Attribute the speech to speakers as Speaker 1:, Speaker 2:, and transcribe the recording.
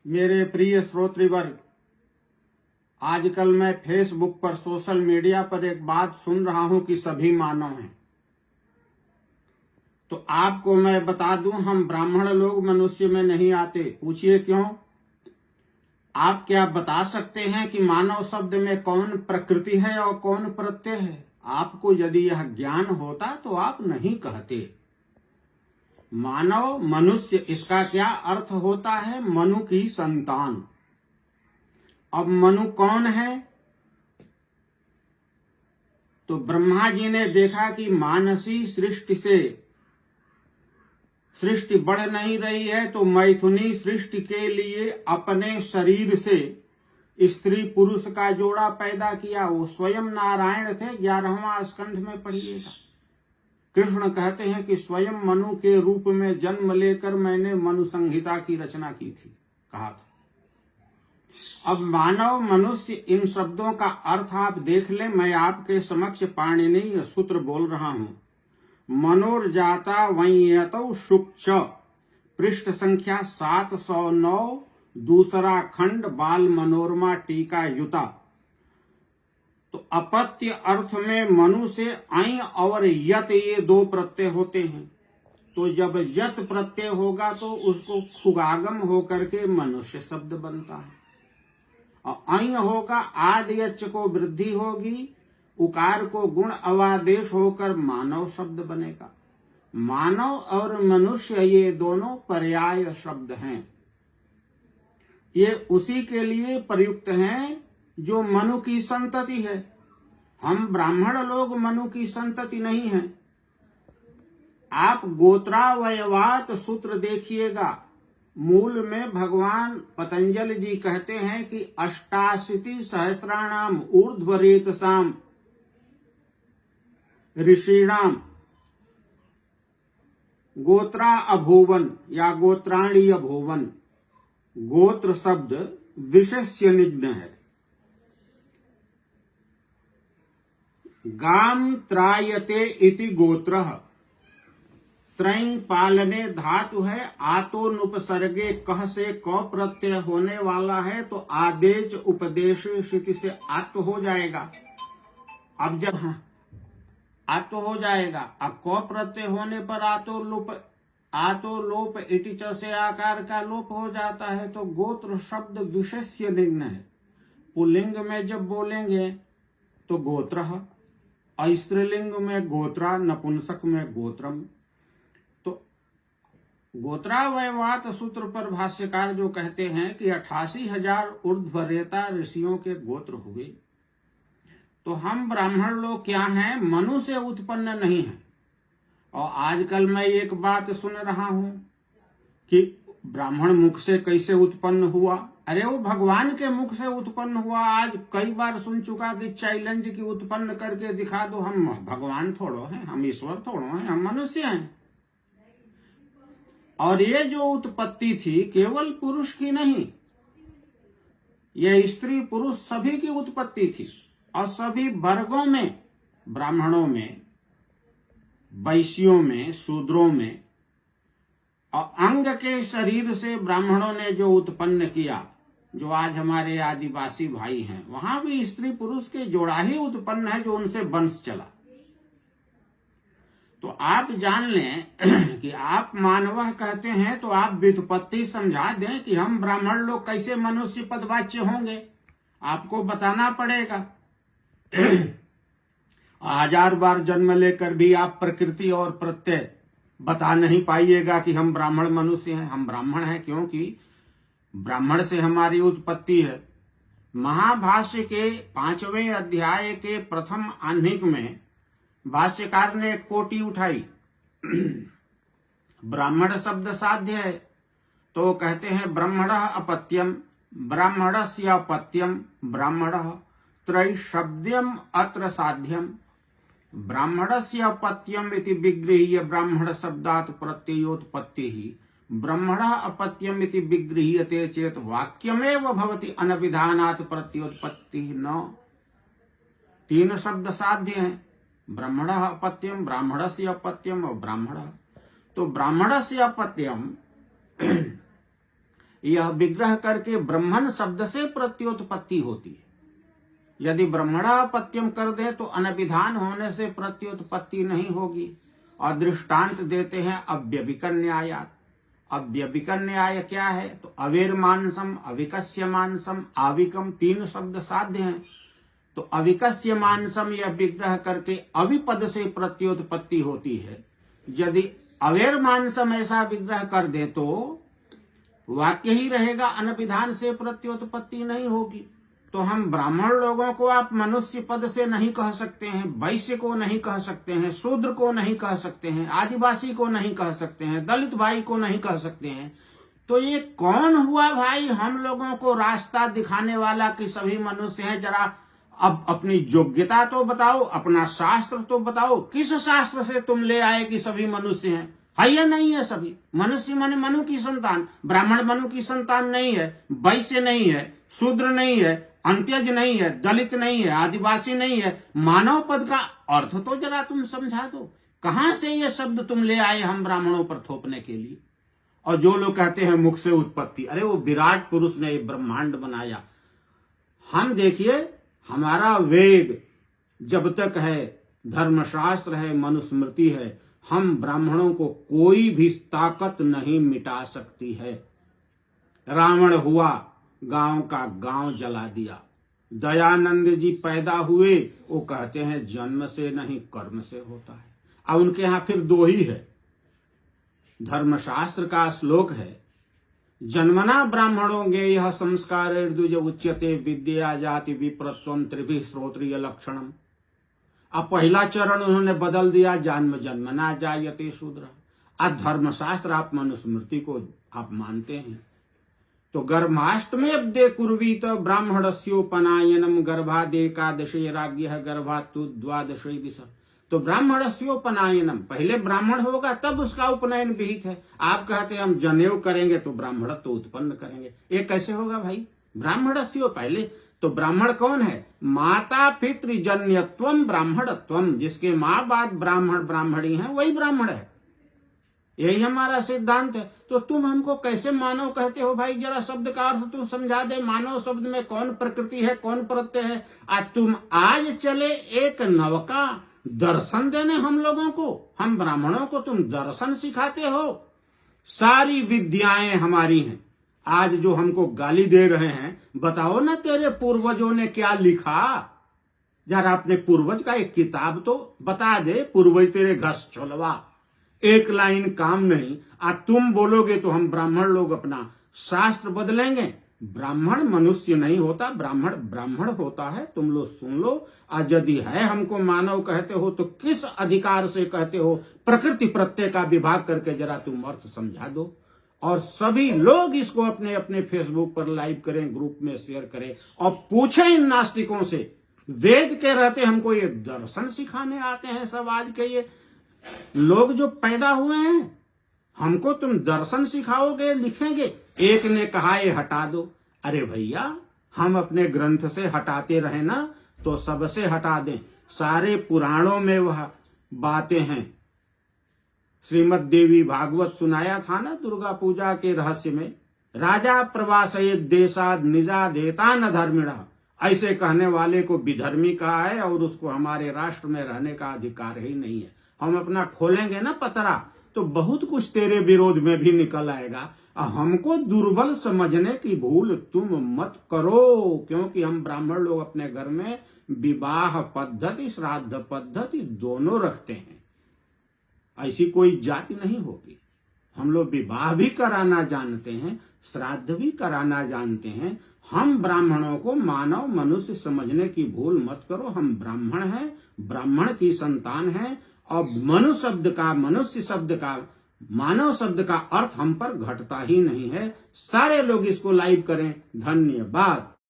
Speaker 1: मेरे प्रिय श्रोतृवर्ग, आजकल मैं फेसबुक पर, सोशल मीडिया पर एक बात सुन रहा हूं कि सभी मानव हैं। तो आपको मैं बता दूं, हम ब्राह्मण लोग मनुष्य में नहीं आते। पूछिए क्यों? आप क्या बता सकते हैं कि मानव शब्द में कौन प्रकृति है और कौन प्रत्यय है? आपको यदि यह ज्ञान होता तो आप नहीं कहते। मानव, मनुष्य, इसका क्या अर्थ होता है? मनु की संतान। अब मनु कौन है? तो ब्रह्मा जी ने देखा कि मानसी सृष्टि से सृष्टि बढ़ नहीं रही है, तो मैथुनी सृष्टि के लिए अपने शरीर से स्त्री पुरुष का जोड़ा पैदा किया। वो स्वयं नारायण थे। 11वां स्कंध में पढ़िएगा। कृष्ण कहते हैं कि स्वयं मनु के रूप में जन्म लेकर मैंने मनु संहिता की रचना की थी, कहा था। अब मानव, मनुष्य, इन शब्दों का अर्थ आप देख लें। मैं आपके समक्ष पाणिनीय सूत्र बोल रहा हूं। मनोर्जाता वंयतौ शुक्ष, पृष्ठ संख्या 709, दूसरा खंड, बाल मनोरमा टीका युता। तो अपत्य अर्थ में मनु से ऐ और यत, ये दो प्रत्यय होते हैं। तो जब यत प्रत्यय होगा तो उसको खुगागम होकर के मनुष्य शब्द बनता है, और ऐ होगा आदि यच को वृद्धि होगी, उकार को गुण अवादेश होकर मानव शब्द बनेगा। मानव और मनुष्य ये दोनों पर्याय शब्द हैं। ये उसी के लिए प्रयुक्त हैं जो मनु की संतति है। हम ब्राह्मण लोग मनु की संतति नहीं हैं। आप गोत्रावयवात सूत्र देखिएगा। मूल में भगवान पतंजलि जी कहते हैं कि 88 सहस्राणाम ऊर्ध्वरेतसाम ऋषिणाम गोत्रा अभूवन या गोत्राणी अभूवन। गोत्र शब्द विशेष्य निज्ञ है। गाम त्रायते इति गोत्रः, त्रैंग पालने धातु है। आतोनुपसर्गे कह से क प्रत्यय होने वाला है, तो आदेश उपदेश शिति से आत्व हो जाएगा। अब जब आत्व हो जाएगा, अब क प्रत्यय होने पर आतो लोप इति च से आकार का लोप हो जाता है। तो गोत्र शब्द विशेष्य निम्न है। पुल्लिंग में जब बोलेंगे तो गोत्रः, स्त्रीलिंग में गोत्रा, नपुंसक में गोत्रम। तो गोत्रावयवात सूत्र पर भाष्यकार जो कहते हैं कि 88,000 ऊर्ध्वरेता ऋषियों के गोत्र हुए। तो हम ब्राह्मण लोग क्या हैं? मनु से उत्पन्न नहीं हैं। और आजकल मैं एक बात सुन रहा हूं कि ब्राह्मण मुख से कैसे उत्पन्न हुआ। अरे वो भगवान के मुख से उत्पन्न हुआ। आज कई बार सुन चुका कि चैलेंज की उत्पन्न करके दिखा दो। हम भगवान थोड़ो हैं, हम ईश्वर थोड़ो हैं, हम मनुष्य हैं। और ये जो उत्पत्ति थी केवल पुरुष की नहीं, ये स्त्री पुरुष सभी की उत्पत्ति थी। और सभी वर्गों में, ब्राह्मणों में, वैश्यों में, शूद्रों में, और अंग के शरीर से ब्राह्मणों ने जो उत्पन्न किया, जो आज हमारे आदिवासी भाई हैं, वहां भी स्त्री पुरुष के जोड़ा ही उत्पन्न है, जो उनसे वंश चला। तो आप जान लें कि आप मानव कहते हैं, तो आप व्युत्पत्ति समझा दें कि हम ब्राह्मण लोग कैसे मनुष्य पदवाच्य होंगे। आपको बताना पड़ेगा। 1000 बार जन्म लेकर भी आप प्रकृति और प्रत्यय बता नहीं पाइएगा कि हम ब्राह्मण मनुष्य हैं। हम ब्राह्मण हैं क्योंकि ब्राह्मण से हमारी उत्पत्ति है। महाभाष्य के 5वें अध्याय के प्रथम आह्निक में भाष्यकार ने एक कोटि उठाई। ब्राह्मण शब्द साध्य है, तो कहते हैं ब्रह्मणः अपत्यम, ब्राह्मणस्य अपत्यम, ब्राह्मणः त्रैशब्द्यम अत्र साध्यम। ब्राह्मणस्य अपत्यम इति विगृह्य ब्राह्मण शब्दात् प्रत्ययोत्पत्ति ही ब्रह्मणः अपत्यम इति विगृह्यते चेत वाक्यमेव भवति अनविधानात् प्रत्योत्पत्ति न। 3 शब्द साध्य हैं, ब्राह्मणः अपत्यम, ब्राह्मणस्य अपत्यम और ब्राह्मणः। तो ब्राह्मणस्य अपत्यम यह विग्रह करके ब्रह्मण शब्द से प्रत्युत्पत्ति होती है। यदि ब्रह्मणापत्यम कर दे तो अनभिधान होने से प्रत्युत्पत्ति नहीं होगी। और दृष्टांत देते हैं अव्यभिकर न्यायात। अव्यभिकर न्याय क्या है? तो अवेर मानसम, अविकस्य मानसम, आविकम, 3 शब्द साध्य हैं। तो अविकस्य मानसम यह विग्रह करके अविपद से प्रत्युत्पत्ति होती है। यदि अवेर मानसम ऐसा विग्रह कर दे तो वाक्य ही रहेगा, अनभिधान से प्रत्युत्पत्ति नहीं होगी। तो हम ब्राह्मण लोगों को आप मनुष्य पद से नहीं कह सकते हैं, वैश्य को नहीं कह सकते हैं, शूद्र को नहीं कह सकते हैं, आदिवासी को नहीं कह सकते हैं, दलित भाई को नहीं कह सकते हैं। तो ये कौन हुआ भाई हम लोगों को रास्ता दिखाने वाला कि सभी मनुष्य हैं? जरा अब अपनी योग्यता तो बताओ, अपना शास्त्र तो बताओ। किस शास्त्र से तुम ले आए कि सभी मनुष्य हैं? है या नहीं है? सभी मनुष्य माने मनु की संतान। ब्राह्मण मनु की संतान नहीं है, वैश्य नहीं है, शूद्र नहीं है, अंत्यज नहीं है, दलित नहीं है, आदिवासी नहीं है। मानव पद का अर्थ तो जरा तुम समझा दो। कहां से ये शब्द तुम ले आए हम ब्राह्मणों पर थोपने के लिए? और जो लोग कहते हैं मुख से उत्पत्ति, अरे वो विराट पुरुष ने ब्रह्मांड बनाया। हम देखिए, हमारा वेद जब तक है, धर्मशास्त्र है, मनुस्मृति है, हम ब्राह्मणों को कोई भी ताकत नहीं मिटा सकती है। रावण हुआ, गांव का गांव जला दिया। दयानंद जी पैदा हुए, वो कहते हैं जन्म से नहीं कर्म से होता है। अब उनके यहां फिर 2 ही है। धर्मशास्त्र का श्लोक है, जन्मना ब्राह्मणों गेयः संस्कारे द्विज उच्यते विद्या जाति विप्रत्वम त्रिभिः श्रोत्रिय लक्षणम। अब पहला चरण उन्होंने बदल दिया, जन्म जन्मना जायते शूद्र। अब धर्मशास्त्र आप मनुस्मृति को आप मानते हैं तो गर्भाष्टमी अब्दे कुर्वीत ब्राह्मणस्योपनायनम गर्भादेकादशे राज्ञः गर्भात्तु द्वादशे दिशा। तो ब्राह्मणस्योपनायनम, पहले ब्राह्मण होगा तब उसका उपनयन विहित है। आप कहते हैं हम जनेऊ करेंगे तो ब्राह्मणत्व उत्पन्न करेंगे, ये कैसे होगा भाई? ब्राह्मणस्यो पहले तो ब्राह्मण कौन है? माता पितृजन्यत्वम ब्राह्मणत्वम, जिसके माँ बाप ब्राह्मण ब्राह्मणी हैं वही ब्राह्मण है। यही हमारा सिद्धांत है। तो तुम हमको कैसे मानव कहते हो भाई? जरा शब्द का अर्थ तुम समझा दे। मानव शब्द में कौन प्रकृति है, कौन प्रत्यय है? तुम आज चले एक नवका दर्शन देने हम लोगों को, हम ब्राह्मणों को तुम दर्शन सिखाते हो। सारी विद्याएं हमारी हैं। आज जो हमको गाली दे रहे हैं, बताओ ना तेरे पूर्वजों ने क्या लिखा? जरा अपने पूर्वज का एक किताब तो बता दे। पूर्वज तेरे घस छोलवा, एक लाइन काम नहीं। तुम बोलोगे तो हम ब्राह्मण लोग अपना शास्त्र बदलेंगे। ब्राह्मण मनुष्य नहीं होता, ब्राह्मण ब्राह्मण होता है। तुम लोग सुन लो। आज यदि है हमको मानव कहते हो तो किस अधिकार से कहते हो? प्रकृति प्रत्यय का विभाग करके जरा तुम अर्थ समझा दो। और सभी लोग इसको अपने अपने फेसबुक पर लाइव करें, ग्रुप में शेयर करें और पूछें इन नास्तिकों से। वेद के रहते हमको ये दर्शन सिखाने आते हैं सब आज के ये लोग जो पैदा हुए हैं। हमको तुम दर्शन सिखाओगे, लिखेंगे। एक ने कहा ये हटा दो। अरे भैया, हम अपने ग्रंथ से हटाते रहे ना तो सबसे हटा दें। सारे पुराणों में वह बातें हैं। श्रीमद देवी भागवत सुनाया था ना दुर्गा पूजा के रहस्य में, राजा प्रवासयेत देशाद निजादेता न धर्मिणः। ऐसे कहने वाले को विधर्मी कहा है और उसको हमारे राष्ट्र में रहने का अधिकार ही नहीं है। हम अपना खोलेंगे ना पतरा तो बहुत कुछ तेरे विरोध में भी निकल आएगा। हमको दुर्बल समझने की भूल तुम मत करो, क्योंकि हम ब्राह्मण लोग अपने घर में विवाह पद्धति, श्राद्ध पद्धति दोनों रखते हैं। ऐसी कोई जाति नहीं होगी। हम लोग विवाह भी कराना जानते हैं, श्राद्ध भी कराना जानते हैं। हम ब्राह्मणों को मानव मनुष्य समझने की भूल मत करो। हम ब्राह्मण हैं, ब्राह्मण की संतान हैं। और मनुष्य शब्द का, मानव शब्द का अर्थ हम पर घटता ही नहीं है। सारे लोग इसको लाइव करें। धन्यवाद।